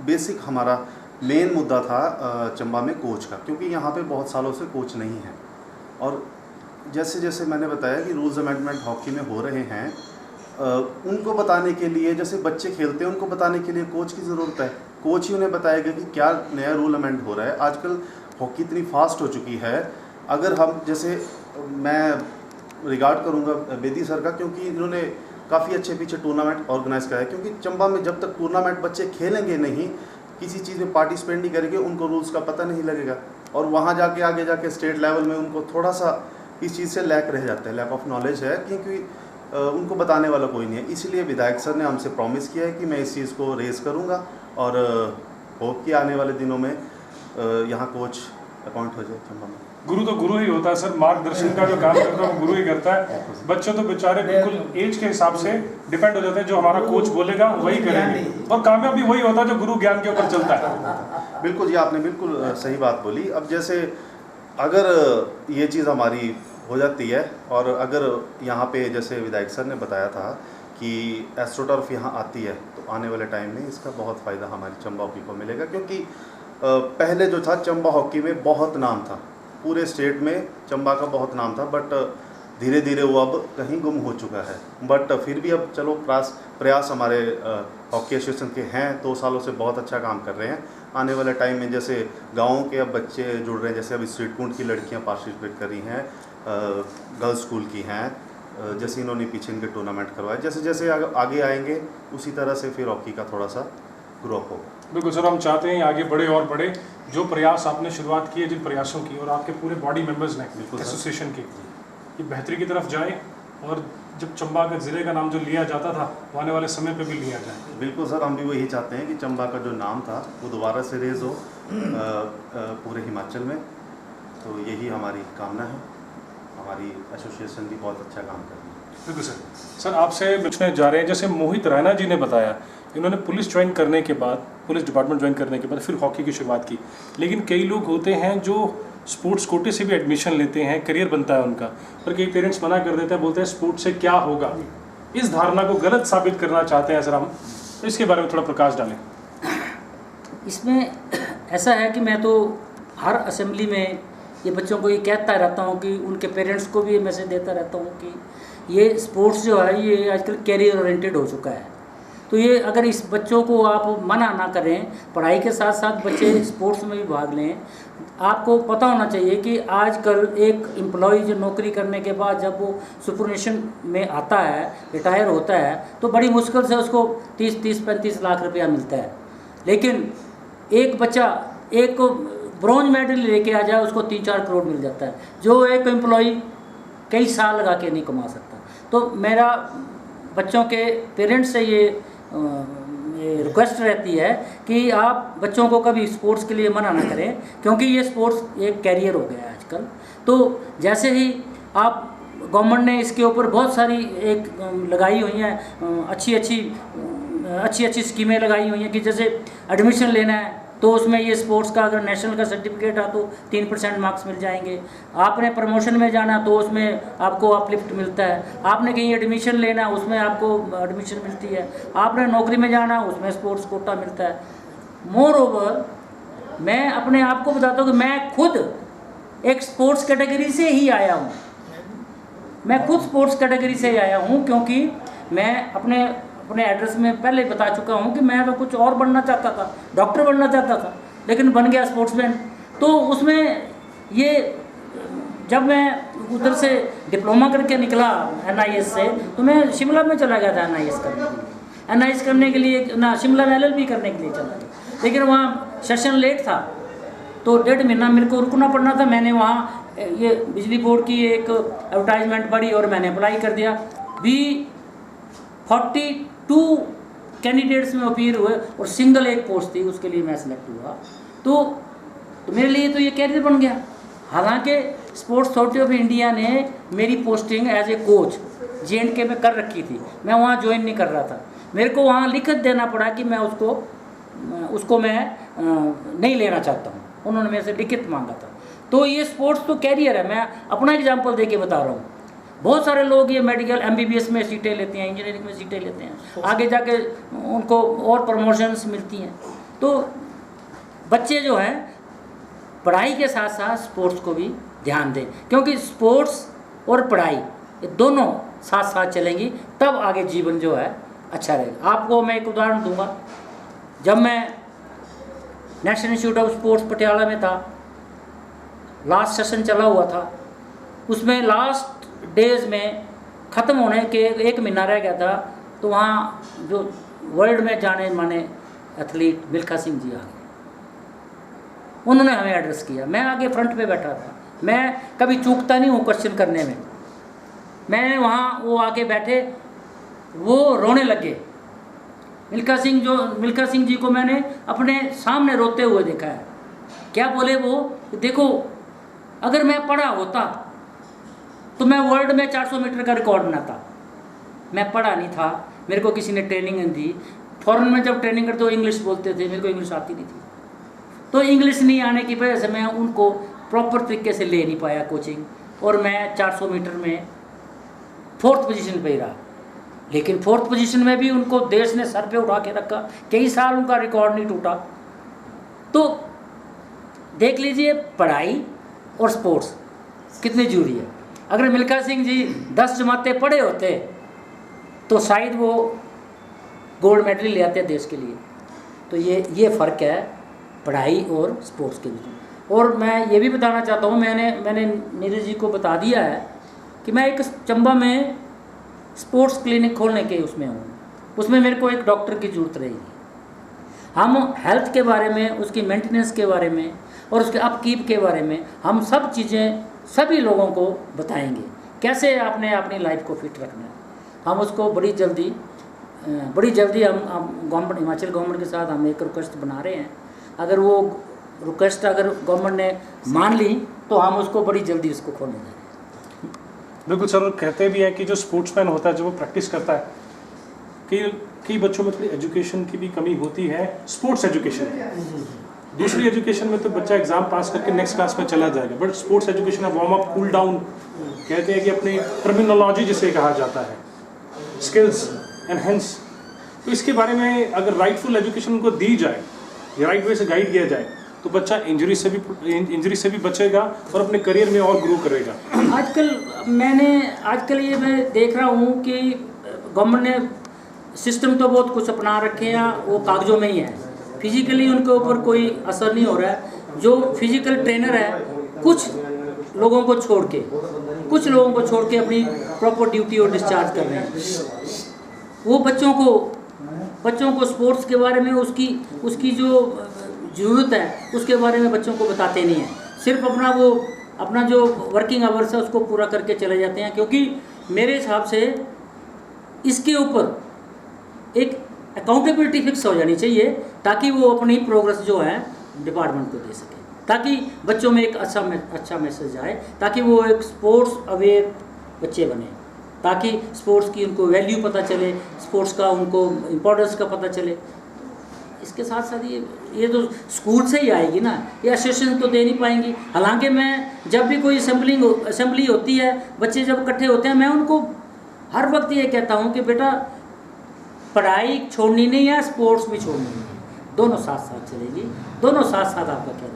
बेसिक हमारा मेन मुद्दा था चंबा में कोच का, क्योंकि यहाँ पे बहुत सालों से कोच नहीं है। और जैसे जैसे मैंने बताया कि रूल्स अमेंडमेंट हॉकी में हो रहे हैं, उनको बताने के लिए, जैसे बच्चे खेलते हैं उनको बताने के लिए कोच की ज़रूरत है। कोच ही उन्हें बताएगा कि क्या नया रूल अमेंड हो रहा है। आजकल हॉकी इतनी फास्ट हो चुकी है, अगर हम, जैसे मैं रिगार्ड करूँगा बेदी सर का, क्योंकि इन्होंने काफ़ी अच्छे पीछे टूर्नामेंट ऑर्गेनाइज कराया, क्योंकि चंबा में जब तक टूर्नामेंट बच्चे खेलेंगे नहीं, किसी चीज़ में पार्टिसिपेट नहीं करेंगे, उनको रूल्स का पता नहीं लगेगा, और वहाँ जाके आगे जाके स्टेट लेवल में उनको थोड़ा सा इस चीज़ से लैक रह जाता है, लैक ऑफ नॉलेज है, क्योंकि उनको बताने वाला कोई नहीं है। इसलिए विधायक सर ने हमसे प्रॉमिस किया है कि मैं इस चीज़ को रेज़ करूँगा, और होप कि आने वाले दिनों में यहाँ कोच अपॉइंट हो जाए चंबा में। गुरु तो गुरु ही होता है सर, मार्गदर्शन का जो काम करता है वो गुरु ही करता है। बच्चों तो बेचारे बिल्कुल एज के हिसाब से डिपेंड हो जाते हैं, जो हमारा कोच बोलेगा वही करेंगे, और कामयाबी वही होता है जो गुरु ज्ञान के ऊपर चलता है। बिल्कुल जी, आपने बिल्कुल सही बात बोली। अब जैसे अगर ये चीज़ हमारी हो जाती है, और अगर यहाँ पे जैसे विधायक सर ने बताया था कि एस्ट्रोटर्फ यहाँ आती है, तो आने वाले टाइम में इसका बहुत फ़ायदा हमारी चंबा हॉकी को मिलेगा, क्योंकि पहले जो था चंबा हॉकी में बहुत नाम था, पूरे स्टेट में चंबा का बहुत नाम था, बट धीरे धीरे वो अब कहीं गुम हो चुका है। बट फिर भी अब चलो प्रयास हमारे हॉकी एसोसिएशन के हैं, 2 सालों से बहुत अच्छा काम कर रहे हैं। आने वाले टाइम में जैसे गाँव के अब बच्चे जुड़ रहे हैं, जैसे अभी स्ट्रीट कुंड की लड़कियां पार्टिसिपेट कर रही हैं, गर्ल्स स्कूल की हैं, जैसे इन्होंने पीछे इनके टूर्नामेंट करवाए, जैसे जैसे आगे आएंगे उसी तरह से फिर हॉकी का थोड़ा सा ग्रो होगा। बिल्कुल सर, हम चाहते हैं आगे बढ़े और बढ़े। जो प्रयास आपने शुरुआत की है, जिन प्रयासों की, और आपके पूरे बॉडी मेंबर्स ने एसोसिएशन के, ये बेहतरी की तरफ जाए, और जब चंबा के ज़िले का नाम जो लिया जाता था वो आने वाले समय पे भी लिया जाए। बिल्कुल सर, हम भी वही चाहते हैं कि चंबा का जो नाम था वो दोबारा से रेज हो पूरे हिमाचल में। तो यही हमारी कामना है। हमारी एसोसिएशन भी बहुत अच्छा काम कर रही है। बिल्कुल सर। सर आपसे पूछने जा रहे हैं, जैसे मोहित रैना जी ने बताया, इन्होंने पुलिस ज्वाइन करने के बाद, पुलिस डिपार्टमेंट ज्वाइन करने के बाद फिर हॉकी की शुरुआत की। लेकिन कई लोग होते हैं जो स्पोर्ट्स कोटे से भी एडमिशन लेते हैं, करियर बनता है उनका, पर कई पेरेंट्स मना कर देते हैं, बोलते हैं स्पोर्ट्स से क्या होगा। इस धारणा को गलत साबित करना चाहते हैं सर हम, तो इसके बारे में थोड़ा प्रकाश डालें। इसमें ऐसा है कि मैं तो हर असेंबली में ये बच्चों को ये कहता रहता हूँ कि उनके पेरेंट्स को भी ये मैसेज देता रहता हूँ कि ये स्पोर्ट्स जो है ये आजकल कैरियर ओरिएंटेड हो चुका है। तो ये अगर इस बच्चों को आप मना ना करें, पढ़ाई के साथ साथ बच्चे स्पोर्ट्स में भी भाग लें। आपको पता होना चाहिए कि आजकल एक एम्प्लॉय जो नौकरी करने के बाद जब वो सुपरनेशन में आता है, रिटायर होता है, तो बड़ी मुश्किल से उसको 30-35 लाख रुपया मिलता है। लेकिन एक बच्चा एक ब्रॉन्ज मेडल लेके आ जाए, उसको 3-4 करोड़ मिल जाता है, जो एक एम्प्लॉय कई साल लगा के नहीं कमा सकता। तो मेरा बच्चों के पेरेंट्स से ये रिक्वेस्ट रहती है कि आप बच्चों को कभी स्पोर्ट्स के लिए मना ना करें, क्योंकि ये स्पोर्ट्स एक कैरियर हो गया है आजकल। तो जैसे ही आप, गवर्नमेंट ने इसके ऊपर बहुत सारी एक लगाई हुई हैं, अच्छी स्कीमें लगाई हुई हैं कि जैसे एडमिशन लेना है तो उसमें ये स्पोर्ट्स का अगर नेशनल का सर्टिफिकेट है तो 3% मार्क्स मिल जाएंगे। आपने प्रमोशन में जाना तो उसमें आपको अपलिफ्ट मिलता है। आपने कहीं एडमिशन लेना उसमें आपको एडमिशन मिलती है। आपने नौकरी में जाना उसमें स्पोर्ट्स कोटा मिलता है। मोर ओवर मैं अपने आप को बताता हूँ कि मैं खुद एक स्पोर्ट्स कैटेगरी से ही आया हूँ। मैं खुद स्पोर्ट्स कैटेगरी से आया हूँ, क्योंकि मैं अपने एड्रेस में पहले बता चुका हूँ कि मैं तो कुछ और बनना चाहता था, डॉक्टर बनना चाहता था, लेकिन बन गया स्पोर्ट्समैन। तो उसमें ये जब मैं उधर से डिप्लोमा करके निकला NIS से, तो मैं शिमला में चला गया था NIS करने के लिए ना, शिमला में LLB करने के लिए चला गया, लेकिन वहाँ सेशन लेट था तो 1.5 महीना मेरे को रुकना पड़ना था। मैंने वहाँ ये बिजली बोर्ड की एक एडवर्टाइजमेंट पढ़ी और मैंने अप्लाई कर दिया। 42 कैंडिडेट्स में अपीयर हुए और सिंगल एक पोस्ट थी, उसके लिए मैं सेलेक्ट हुआ। तो मेरे लिए तो ये कैरियर बन गया। हालांकि स्पोर्ट्स अथॉरिटी ऑफ इंडिया ने मेरी posting as a coach J&K में कर रखी थी, मैं वहाँ ज्वाइन नहीं कर रहा था। मेरे को वहाँ लिखित देना पड़ा कि मैं उसको मैं नहीं लेना चाहता हूँ। उन्होंने मेरे से लिखित मांगा था। तो ये स्पोर्ट्स तो कैरियर है। मैं अपना एग्जाम्पल दे के बता रहा हूँ। बहुत सारे लोग ये मेडिकल MBBS में सीटें लेते हैं, इंजीनियरिंग में सीटें लेते हैं, आगे जाके उनको और प्रमोशंस मिलती हैं। तो बच्चे जो हैं पढ़ाई के साथ साथ स्पोर्ट्स को भी ध्यान दें, क्योंकि स्पोर्ट्स और पढ़ाई ये दोनों साथ साथ चलेंगी, तब आगे जीवन जो है अच्छा रहेगा। आपको मैं एक उदाहरण दूंगा। जब मैं national institute of sports Patiala में था, लास्ट सेशन चला हुआ था, उसमें लास्ट डेज में ख़त्म होने के 1 महीना रह गया था, तो वहाँ जो वर्ल्ड में जाने माने एथलीट मिल्खा सिंह जी आ गए। उन्होंने हमें एड्रेस किया, मैं आगे फ्रंट पे बैठा था। मैं कभी चूकता नहीं हूँ क्वेश्चन करने में। मैं वहाँ, वो आके बैठे, वो रोने लगे। मिल्खा सिंह जी को मैंने अपने सामने रोते हुए देखा है। क्या बोले वो, देखो अगर मैं पढ़ा होता तो मैं वर्ल्ड में 400 मीटर का रिकॉर्ड बनाता। मैं पढ़ा नहीं था, मेरे को किसी ने ट्रेनिंग नहीं दी। फॉरेन में जब ट्रेनिंग करते वो इंग्लिश बोलते थे, मेरे को इंग्लिश आती नहीं थी। तो इंग्लिश नहीं आने की वजह से मैं उनको प्रॉपर तरीके से ले नहीं पाया कोचिंग, और मैं 400 मीटर में 4th पोजीशन पे ही रहा। लेकिन 4th पोजीशन में भी उनको देश ने सर पे उठा के रखा, कई साल उनका रिकॉर्ड नहीं टूटा। तो देख लीजिए, पढ़ाई और स्पोर्ट्स कितनी जरूरी है। अगर मिल्खा सिंह जी 10 जमातें पढ़े होते तो शायद वो गोल्ड मेडल ले आते देश के लिए। तो ये फ़र्क है पढ़ाई और स्पोर्ट्स के बीच। और मैं ये भी बताना चाहता हूँ, मैंने नीरज जी को बता दिया है कि मैं एक चंबा में स्पोर्ट्स क्लिनिक खोलने के उसमें हूँ। उसमें मेरे को एक डॉक्टर की ज़रूरत रहेगी। हम हेल्थ के बारे में, उसकी मेंटेनेंस के बारे में और उसके अपकीप के बारे में हम सब चीज़ें सभी लोगों को बताएंगे, कैसे आपने अपनी लाइफ को फिट रखना है। हम उसको बड़ी जल्दी हम गवर्नमेंट, हिमाचल गवर्नमेंट के साथ हम एक रिक्वेस्ट बना रहे हैं। अगर वो रिक्वेस्ट अगर गवर्नमेंट ने मान ली तो हम उसको बड़ी जल्दी उसको खोलने देंगे। बिल्कुल सर, कहते भी हैं कि जो स्पोर्ट्समैन होता है, जो वो प्रैक्टिस करता है, कई बच्चों में थोड़ी एजुकेशन की भी कमी होती है, स्पोर्ट्स एजुकेशन। दूसरी एजुकेशन में तो बच्चा एग्जाम पास करके नेक्स्ट क्लास में चला जाएगा, but sports education warm up, cool down कहते हैं कि अपनी टर्मिनोलॉजी जिसे कहा जाता है, स्किल्स एनहेंस। तो इसके बारे में अगर राइटफुल एजुकेशन उनको दी जाए या राइट वे से गाइड किया जाए तो बच्चा इंजरी से भी बचेगा और अपने करियर में और ग्रो करेगा। आजकल ये मैं देख रहा हूँ कि गवर्नमेंट ने सिस्टम तो बहुत कुछ अपना रखे हैं, वो कागजों में ही है, फिजिकली उनके ऊपर कोई असर नहीं हो रहा है। जो फिजिकल ट्रेनर है कुछ लोगों को छोड़ के अपनी प्रॉपर ड्यूटी और डिस्चार्ज कर रहे हैं। वो बच्चों को स्पोर्ट्स के बारे में उसकी जो ज़रूरत है उसके बारे में बच्चों को बताते नहीं हैं। सिर्फ अपना जो वर्किंग आवर्स है उसको पूरा करके चले जाते हैं। क्योंकि मेरे हिसाब से इसके ऊपर एक अकाउंटेबिलिटी फिक्स हो जानी चाहिए ताकि वो अपनी प्रोग्रेस जो है डिपार्टमेंट को दे सके, ताकि बच्चों में एक अच्छा मैसेज आए, ताकि वो एक स्पोर्ट्स अवेयर बच्चे बने, ताकि स्पोर्ट्स की उनको वैल्यू पता चले, स्पोर्ट्स का उनको इम्पोर्टेंस का पता चले। इसके साथ साथ ये तो स्कूल से ही आएगी ना, ये एसोसिएशन तो दे नहीं पाएंगी। हालांकि मैं जब भी कोई असेंबली होती है, बच्चे जब इकट्ठे होते हैं, मैं उनको हर वक्त ये कहता हूँ कि बेटा पढ़ाई छोड़नी नहीं है, स्पोर्ट्स भी छोड़नी नहीं है, दोनों साथ साथ चलेगी, दोनों साथ साथ आपका क्या